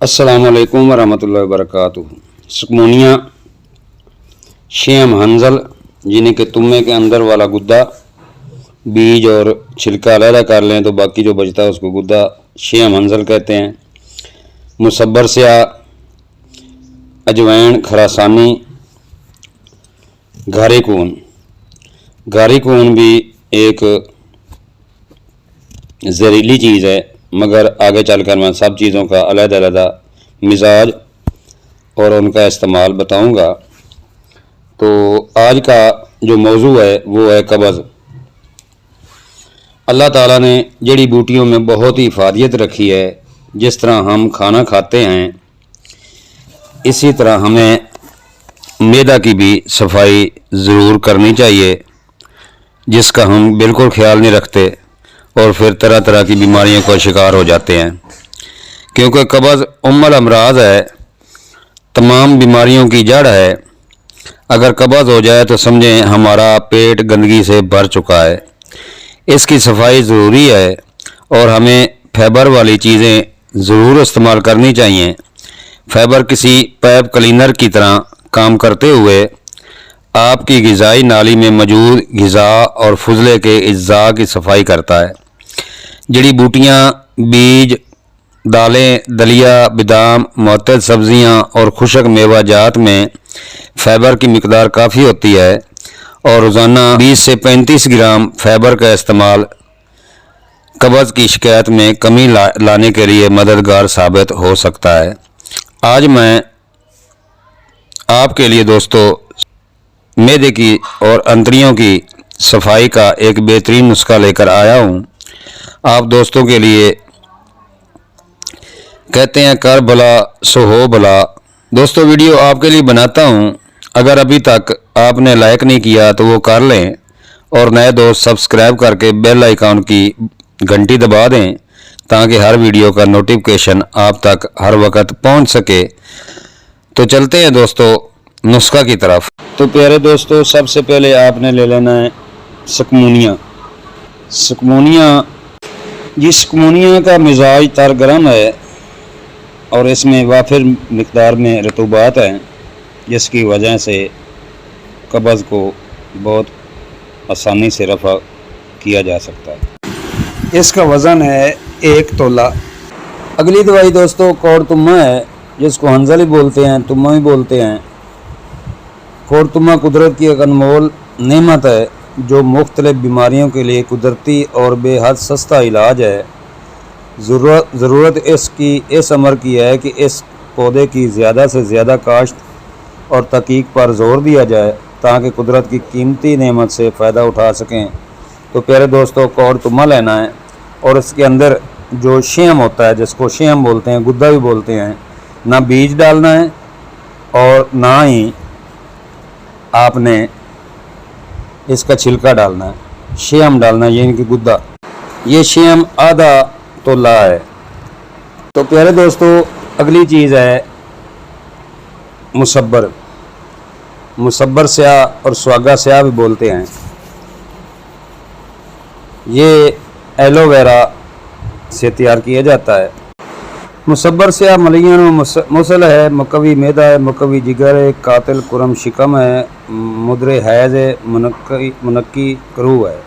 अस्सलाम वालेकुम वरहमतुल्लाहि वबरकातुहू। सुकमोनिया शेम हंजल जिन्हें के तुम्बे के अंदर वाला गुद्दा बीज और छिलका अलग कर लें तो बाकी जो बचता है उसको गुद्दा शेम हंजल कहते हैं। मुसब्बर स्या, अजवैन, खरासानी, घारी कून। घारी कून भी एक जहरीली चीज़ है, मगर आगे चलकर मैं सब चीज़ों का अलग-अलग मिजाज और उनका इस्तेमाल बताऊंगा। तो आज का जो मौजू है वो है कब्ज़। अल्लाह ताला ने जड़ी बूटियों में बहुत ही हिफाजत रखी है। जिस तरह हम खाना खाते हैं इसी तरह हमें मैदा की भी सफाई ज़रूर करनी चाहिए, जिसका हम बिल्कुल ख्याल नहीं रखते और फिर तरह तरह की बीमारियों का शिकार हो जाते हैं। क्योंकि कब्ज़ उम्मुल अमराज है, तमाम बीमारियों की जड़ है। अगर कब्ज़ हो जाए तो समझें हमारा पेट गंदगी से भर चुका है। इसकी सफाई ज़रूरी है और हमें फाइबर वाली चीज़ें ज़रूर इस्तेमाल करनी चाहिए। फाइबर किसी पैप क्लीनर की तरह काम करते हुए आपकी ग़िज़ाई नाली में मौजूद ग़िज़ा और फुजले के अज्जा की सफाई करता है। जड़ी बूटियाँ, बीज, दालें, दलिया, बादाम, मुअत्तद सब्ज़ियाँ और खुशक मेवा जात में फाइबर की मिकदार काफ़ी होती है और रोज़ाना 20 से 35 ग्राम फाइबर का इस्तेमाल कब्ज़ की शिकायत में कमी लाने के लिए मददगार साबित हो सकता है। आज मैं आपके लिए दोस्तों मैदे की और अंतड़ियों की सफाई का एक बेहतरीन नुस्खा लेकर आया हूँ। आप दोस्तों के लिए कहते हैं कर भला सो हो भला। दोस्तों वीडियो आपके लिए बनाता हूँ, अगर अभी तक आपने लाइक नहीं किया तो वो कर लें और नए दोस्त सब्सक्राइब करके बेल आइकॉन की घंटी दबा दें ताकि हर वीडियो का नोटिफिकेशन आप तक हर वक्त पहुँच सके। तो चलते हैं दोस्तों नुस्खा की तरफ। तो प्यारे दोस्तों, सबसे पहले आपने ले लेना है सुकमोनिया। सुकमोनिया का मिजाज तर गर्म है और इसमें वाफिर मिकदार में रतूबात है, जिसकी वजह से कब्ज़ को बहुत आसानी से रफ़ा किया जा सकता है। इसका वज़न है 1 तोला। अगली दवाई दोस्तों कौड़ तुम्मा है, जिसको हंजल ही बोलते हैं, तुम्मा भी बोलते हैं। कौड़ तुम्मा कुदरत की एक अनमोल नेमत है जो मुख्तलिफ बीमारियों के लिए कुदरती और बेहद सस्ता इलाज है। ज़रूरत इसकी इस अमर की है कि इस पौधे की ज़्यादा से ज़्यादा काश्त और तहकीक पर ज़ोर दिया जाए ताकि कुदरत की कीमती नेमत से फ़ायदा उठा सकें। तो प्यारे दोस्तों, कौड़ तुम्मा लेना है और इसके अंदर जो शेम होता है, जिसको शेम बोलते हैं, गुद्दा भी बोलते हैं, ना बीज डालना है और ना ही आपने इसका छिलका डालना है, शेम डालना है, यानी कि गुद्दा। ये शेम आधा तोला है। तो प्यारे दोस्तों, अगली चीज़ है मुसब्बर। मुसब्बर स्या और सुहागा स्या भी बोलते हैं। ये एलोवेरा से तैयार किया जाता है। मुसब्बर स्या मलियन मुसल है, मकवी मैदा है, मकवी जिगर है, कातिल कुरम शिकम है, मुद्रे हैज़ है, मुनक्की करू है।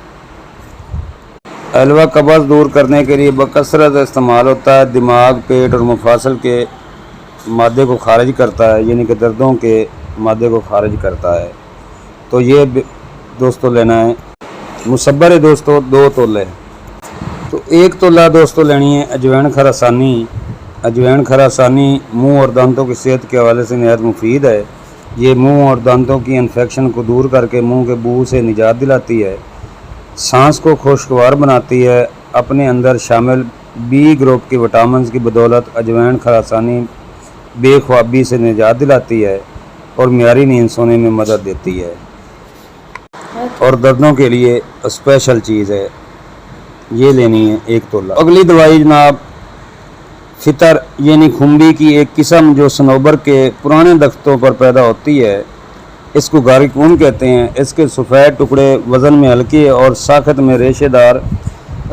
हलवा कब्ज़ दूर करने के लिए बकसरत इस्तेमाल होता है। दिमाग, पेट और मुफासल के मादे को खारिज करता है, यानी कि दर्दों के मादे को खारिज करता है। तो ये दोस्तों लेना है। मुसब्बर है दोस्तों 2 तोले। तो 1 तोला दोस्तों लेनी है अजवैन खरासानी। अजवैन खरासानी मुंह और दांतों की सेहत के हवाले से नहायत मुफीद है। ये मुंह और दांतों की इन्फेक्शन को दूर करके मुंह के बू से निजात दिलाती है, सांस को खुशगवार बनाती है। अपने अंदर शामिल बी ग्रुप के विटामिन की बदौलत अजवैन खरासानी बेख्वाबी से निजात दिलाती है और मियारी नींद सोने में मदद देती है और दर्दों के लिए स्पेशल चीज़ है। ये लेनी है 1 तोला। अगली दवाई जनाब फितर यानी खुम्बी की एक किस्म जो सनोबर के पुराने दख्तों पर पैदा होती है, इसको गारिकून कहते हैं। इसके सफ़ेद टुकड़े वज़न में हल्के और साख्त में रेशेदार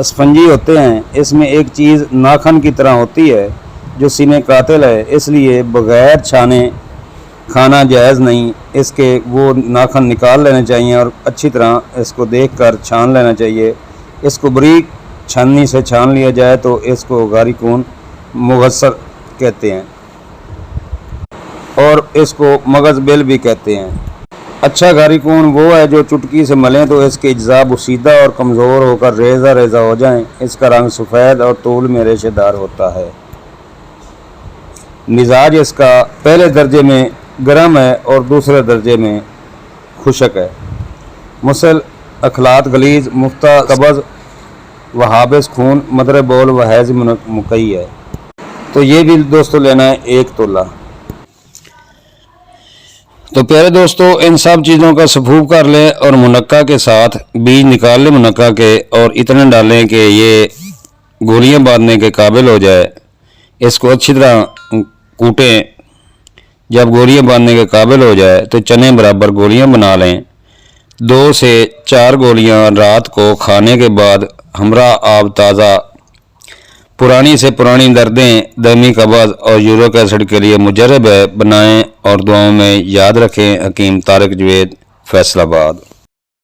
स्पंजी होते हैं। इसमें एक चीज़ नाखन की तरह होती है जो सीने कातिल है, इसलिए बग़ैर छाने खाना जायज़ नहीं। इसके वो नाखन निकाल लेने चाहिए और अच्छी तरह इसको देखकर छान लेना चाहिए। इसको बारीक छाननी से छान लिया जाए तो इसको गारी खून मुगस्सर कहते हैं और इसको मगज़ बिल भी कहते हैं। अच्छा गारी खून वो है जो चुटकी से मलें तो इसके अज्जा बुसीदा और कमज़ोर होकर रेज़ा रेज़ा हो जाएं। इसका रंग सफ़ेद और तूल में रेशेदार होता है। मिजाज इसका पहले दर्जे में गर्म है और दूसरे दर्जे में खुशक है। मुसल, अखलात गलीज, मुफ्ता, कब्ज़ व हाबिस खून, मदर बोल व हैज़ मुकई है। तो ये भी दोस्तों लेना है 1 तोला। तो प्यारे दोस्तों, इन सब चीज़ों का सफूफ कर लें और मुनक्का के साथ बीज निकाल लें मुनक्का के, और इतने डालें कि ये गोलियां बांधने के काबिल हो जाए। इसको अच्छी तरह कूटें। जब गोलियां बांधने के काबिल हो जाए तो चने बराबर गोलियां बना लें। 2 से 4 गोलियां रात को खाने के बाद हमरा आब ताज़ा पुरानी से पुरानी दर्दें, दमी, कब्ज़ और यूरिक एसिड के लिए मुजर्रब है। बनाएं और दुआओं में याद रखें। हकीम तारिक जवेद, फैसलाबाद।